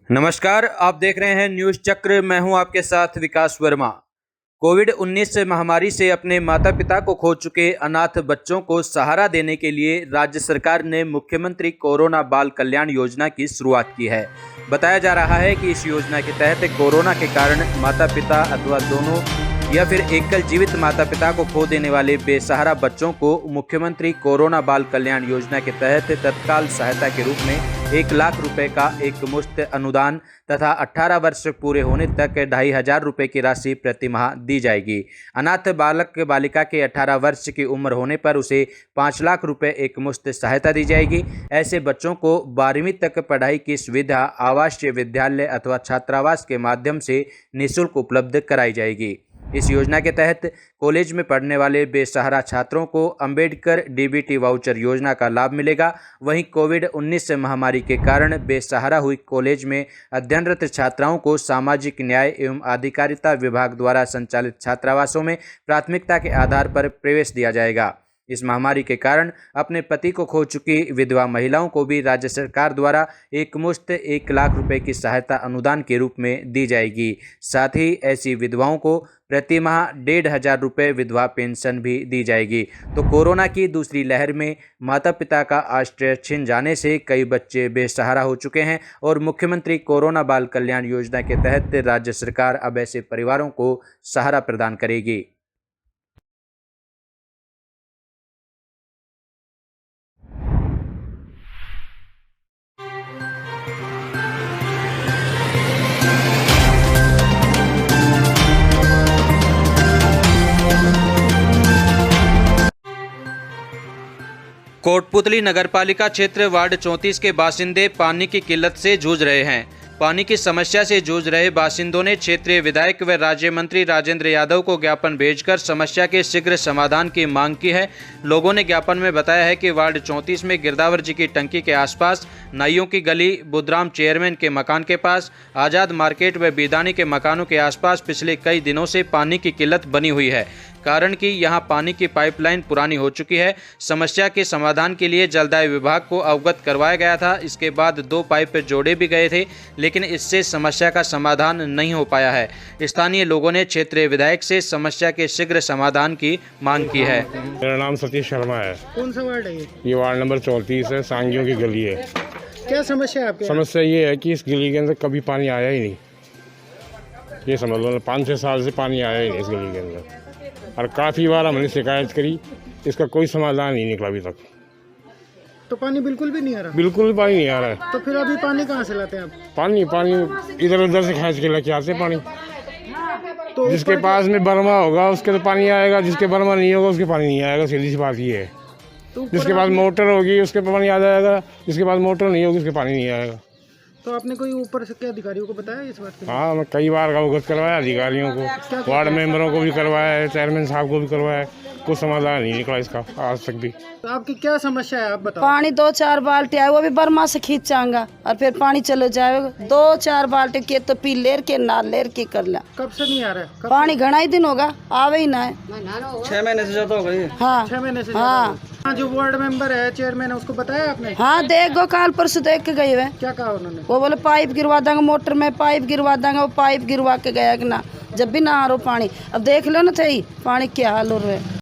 नमस्कार, आप देख रहे हैं न्यूज चक्र। मैं हूं आपके साथ विकास वर्मा। कोविड-19 महामारी से अपने माता पिता को खो चुके अनाथ बच्चों को सहारा देने के लिए राज्य सरकार ने मुख्यमंत्री कोरोना बाल कल्याण योजना की शुरुआत की है। बताया जा रहा है कि इस योजना के तहत कोरोना के कारण माता पिता अथवा दोनों या फिर एकल जीवित माता पिता को खो देने वाले बेसहारा बच्चों को मुख्यमंत्री कोरोना बाल कल्याण योजना के तहत तत्काल सहायता के रूप में 1 लाख रुपए का एक मुश्त अनुदान तथा 18 वर्ष पूरे होने तक 2,500 रुपए की राशि प्रति माह दी जाएगी। अनाथ बालक बालिका के 18 वर्ष की उम्र होने पर उसे 5 लाख रुपए एक मुश्त सहायता दी जाएगी। ऐसे बच्चों को 12वीं तक पढ़ाई की सुविधा आवासीय विद्यालय अथवा छात्रावास के माध्यम से निःशुल्क उपलब्ध कराई जाएगी। इस योजना के तहत कॉलेज में पढ़ने वाले बेसहारा छात्रों को अंबेडकर डीबीटी वाउचर योजना का लाभ मिलेगा। वहीं कोविड-19 महामारी के कारण बेसहारा हुई कॉलेज में अध्ययनरत छात्राओं को सामाजिक न्याय एवं अधिकारिता विभाग द्वारा संचालित छात्रावासों में प्राथमिकता के आधार पर प्रवेश दिया जाएगा। इस महामारी के कारण अपने पति को खो चुकी विधवा महिलाओं को भी राज्य सरकार द्वारा एक मुश्त 1 लाख रुपए की सहायता अनुदान के रूप में दी जाएगी। साथ ही ऐसी विधवाओं को प्रति माह 1,500 रुपये विधवा पेंशन भी दी जाएगी। तो कोरोना की दूसरी लहर में माता पिता का आश्रय छिन जाने से कई बच्चे बेसहारा हो चुके हैं और मुख्यमंत्री कोरोना बाल कल्याण योजना के तहत राज्य सरकार अब ऐसे परिवारों को सहारा प्रदान करेगी। कोटपुतली नगरपालिका क्षेत्र वार्ड 34 के बासिंदे पानी की किल्लत से जूझ रहे हैं। पानी की समस्या से जूझ रहे बासिंदों ने क्षेत्रीय विधायक व राज्य मंत्री राजेंद्र यादव को ज्ञापन भेजकर समस्या के शीघ्र समाधान की मांग की है। लोगों ने ज्ञापन में बताया है कि वार्ड 34 में गिरदावर जी की टंकी के आसपास, नाइयों की गली, बुधराम चेयरमैन के मकान के पास, आज़ाद मार्केट व बीदानी के मकानों के आसपास पिछले कई दिनों से पानी की किल्लत बनी हुई है। कारण कि यहां पानी की पाइपलाइन पुरानी हो चुकी है। समस्या के समाधान के लिए जलदाय विभाग को अवगत करवाया गया था। इसके बाद 2 पाइप जोड़े भी गए थे, लेकिन इससे समस्या का समाधान नहीं हो पाया है। स्थानीय लोगों ने क्षेत्रीय विधायक से समस्या के शीघ्र समाधान की मांग की है। मेरा नाम सतीश शर्मा है। कौन सा वार्ड है ये वार्ड नंबर 34 है, सांगियों की गली है। क्या समस्या है आपके? समस्या ये है कि इस गली के अंदर कभी पानी आया ही नहीं। ये समझ लो 5-6 साल से पानी आया ही नहीं इस गली के अंदर, और काफ़ी बार हमने शिकायत करी, इसका कोई समाधान नहीं निकला अभी तक। तो पानी बिल्कुल भी नहीं आ रहा? बिल्कुल भी पानी नहीं आ रहा है। तो फिर अभी पानी कहाँ से लाते हैं आप? पानी इधर उधर से खींच के लेके आते पानी। तो जिसके पास में बर्मा होगा उसके तो पानी आएगा, जिसके बर्मा नहीं होगा उसके पानी नहीं आएगा। सीधी सी बात ये है। तो जिसके पास मोटर होगी उसके पानी आ जाएगा, जिसके पास मोटर नहीं होगी उसके पानी नहीं आएगा। तो आपने कोई ऊपर से क्या अधिकारियों को बताया इस बात के? हाँ, मैं कई बार अवगत करवाया, अधिकारियों को, वार्ड मेंबरों को भी करवाया है, चेयरमैन साहब को भी करवाया है। कुछ समाधान नहीं निकला इसका आज तक भी। तो आपकी क्या समस्या है आप बताओ? पानी 2-4 बाल्टी आए, वो भी बर्मा से खींचांगा और फिर पानी चलो जाएगा। 2-4 बाल्टी के तो पी लेर के ना लेर के कर ला। कब से नहीं आ रहा है? पानी घना ही दिन होगा, आवे ही ना है। 6 महीने से ज्यादा हो गई। हाँ 6 महीने से हाँ। जो वार्ड मेंबर है, चेयरमैन है, उसको बताया आपने? हाँ देखो, काल परसों देख के गए हुए। क्या कहा उन्होंने? वो बोले पाइप गिरवा देंगे, मोटर में पाइप गिरवा देंगे। वो पाइप गिरवा के गया कि ना, जब भी ना आ रहा पानी। अब देख लो ना थे पानी क्या हाल हो रहा है।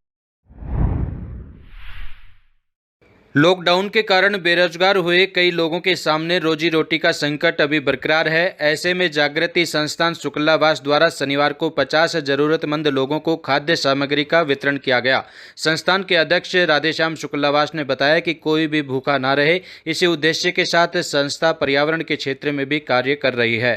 लॉकडाउन के कारण बेरोजगार हुए कई लोगों के सामने रोजी रोटी का संकट अभी बरकरार है। ऐसे में जागृति संस्थान शुक्लावास द्वारा शनिवार को 50 जरूरतमंद लोगों को खाद्य सामग्री का वितरण किया गया। संस्थान के अध्यक्ष राधेश्याम शुक्लावास ने बताया कि कोई भी भूखा ना रहे, इसी उद्देश्य के साथ संस्था पर्यावरण के क्षेत्र में भी कार्य कर रही है।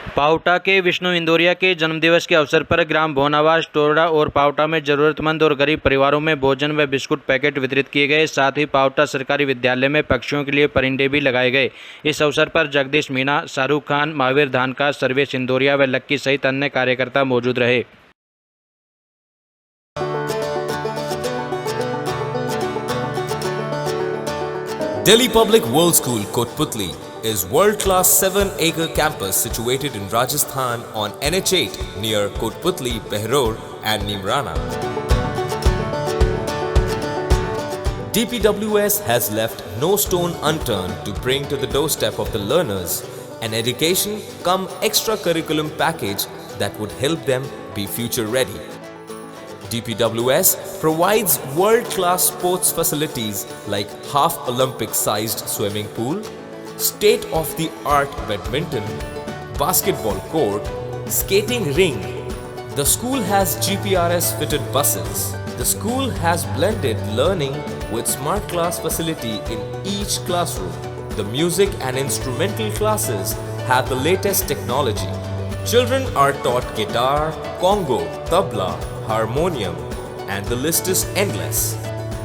पावटा के विष्णु इंदौरिया के जन्मदिवस के अवसर पर ग्राम भोनावास, टोरडा और पावटा में जरूरतमंद और गरीब परिवारों में भोजन व बिस्कुट पैकेट वितरित किए गए। साथ ही पावटा सरकारी विद्यालय में पक्षियों के लिए परिंदे भी लगाए गए। इस अवसर पर जगदीश मीणा, शाहरुख खान, महावीर धानका, सर्वेश इंदौरिया व लक्की सहित अन्य कार्यकर्ता मौजूद रहे। Delhi Public World School, Kotputli, is world-class 7-acre campus situated in Rajasthan on NH8 near Kotputli, Behror and Nimrana. DPWS has left no stone unturned to bring to the doorstep of the learners an education cum extracurriculum package that would help them be future ready. DPWS provides world-class sports facilities like half Olympic-sized swimming pool, state-of-the-art badminton, basketball court, skating ring. The school has GPRS-fitted buses. The school has blended learning with smart class facility in each classroom. The music and instrumental classes have the latest technology. Children are taught guitar, congo, tabla, harmonium, and the list is endless.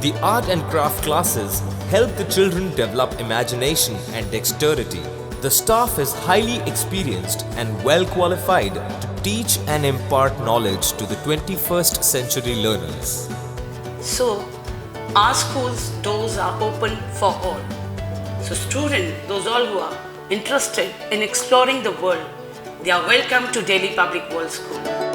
The art and craft classes help the children develop imagination and dexterity. The staff is highly experienced and well qualified to teach and impart knowledge to the 21st century learners. So, our school's doors are open for all. So students, those all who are interested in exploring the world, they are welcome to Delhi Public World School.